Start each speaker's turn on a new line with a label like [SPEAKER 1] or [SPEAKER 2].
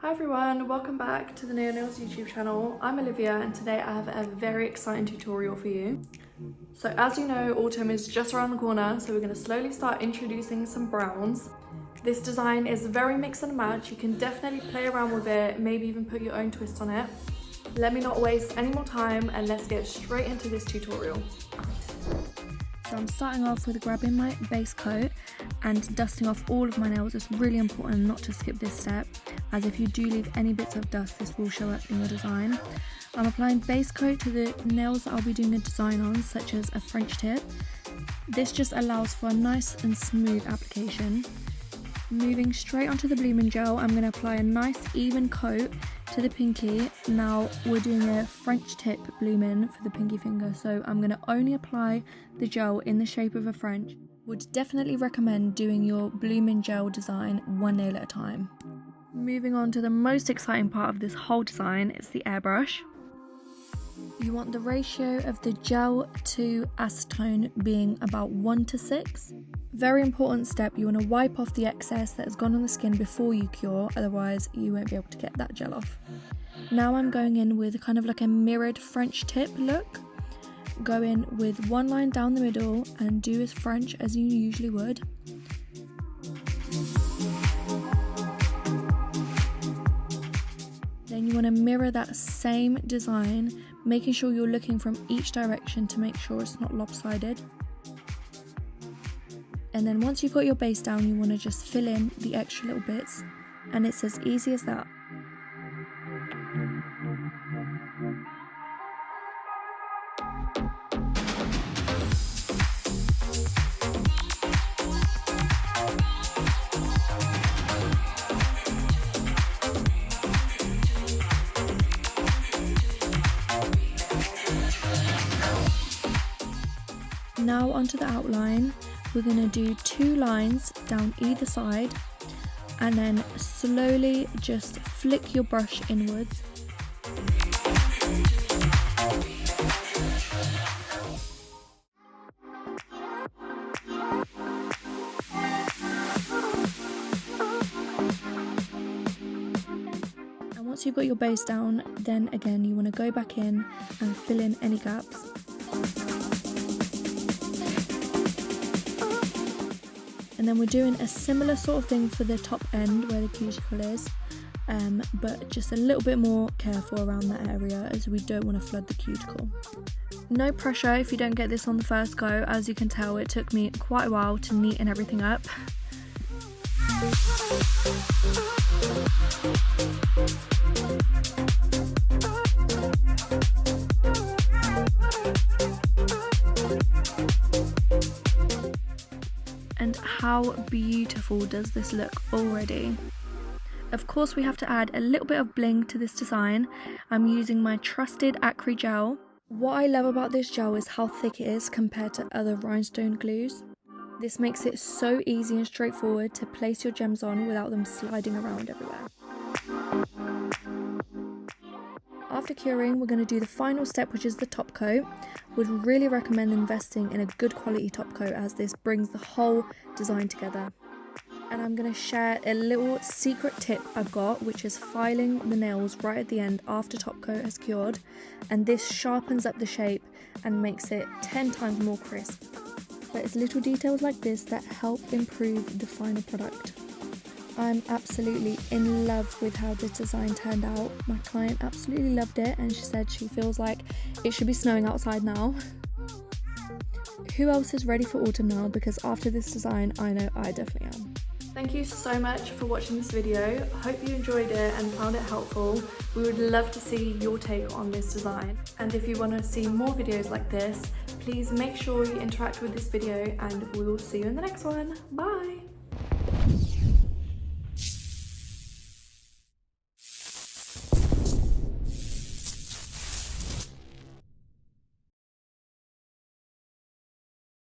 [SPEAKER 1] Hi everyone, welcome back to the Nails YouTube channel. I'm Olivia and today I have a very exciting tutorial for you. So as you know, autumn is just around the corner, so we're going to slowly start introducing some browns. This design is very mix and match. You can definitely play around with it, maybe even put your own twist on it. Let me not waste any more time and let's get straight into this tutorial. So I'm starting off with grabbing my base coat and dusting off all of my nails. It's really important not to skip this step, as if you do leave any bits of dust, this will show up in your design. I'm applying base coat to the nails that I'll be doing a design on, such as a French tip. This just allows for a nice and smooth application. Moving straight onto the blooming gel, I'm going to apply a nice even coat to the pinky. Now we're doing a French tip blooming for the pinky finger, so I'm going to only apply the gel in the shape of a French. Would definitely recommend doing your blooming gel design one nail at a time. Moving on to the most exciting part of this whole design, it's the airbrush. You want the ratio of the gel to acetone being about 1:6. Very important step, you want to wipe off the excess that has gone on the skin before you cure, otherwise you won't be able to get that gel off. Now I'm going in with kind of like a mirrored French tip look. Go in with one line down the middle and do as French as you usually would. Then you want to mirror that same design, making sure you're looking from each direction to make sure it's not lopsided. And then once you've got your base down, you want to just fill in the extra little bits, and it's as easy as that. Now onto the outline. We're going to do 2 lines down either side and then slowly just flick your brush inwards. And once you've got your base down, then again you want to go back in and fill in any gaps. And then we're doing a similar sort of thing for the top end where the cuticle is, but just a little bit more careful around that area, as we don't want to flood the cuticle. No pressure if you don't get this on the first go. As you can tell, it took me quite a while to neaten everything up. And how beautiful does this look already? Of course we have to add a little bit of bling to this design. I'm using my trusted Acry gel. What I love about this gel is how thick it is compared to other rhinestone glues. This makes it so easy and straightforward to place your gems on without them sliding around everywhere. After curing, we're going to do the final step, which is the top coat. Would really recommend investing in a good quality top coat, as this brings the whole design together. And I'm going to share a little secret tip I've got, which is filing the nails right at the end after top coat has cured, and this sharpens up the shape and makes it 10 times more crisp. But it's little details like this that help improve the final product. I'm absolutely in love with how this design turned out. My client absolutely loved it and she said she feels like it should be snowing outside now. Who else is ready for autumn now? Because after this design, I know I definitely am. Thank you so much for watching this video. Hope you enjoyed it and found it helpful. We would love to see your take on this design. And if you want to see more videos like this, please make sure you interact with this video, and we will see you in the next one. Bye!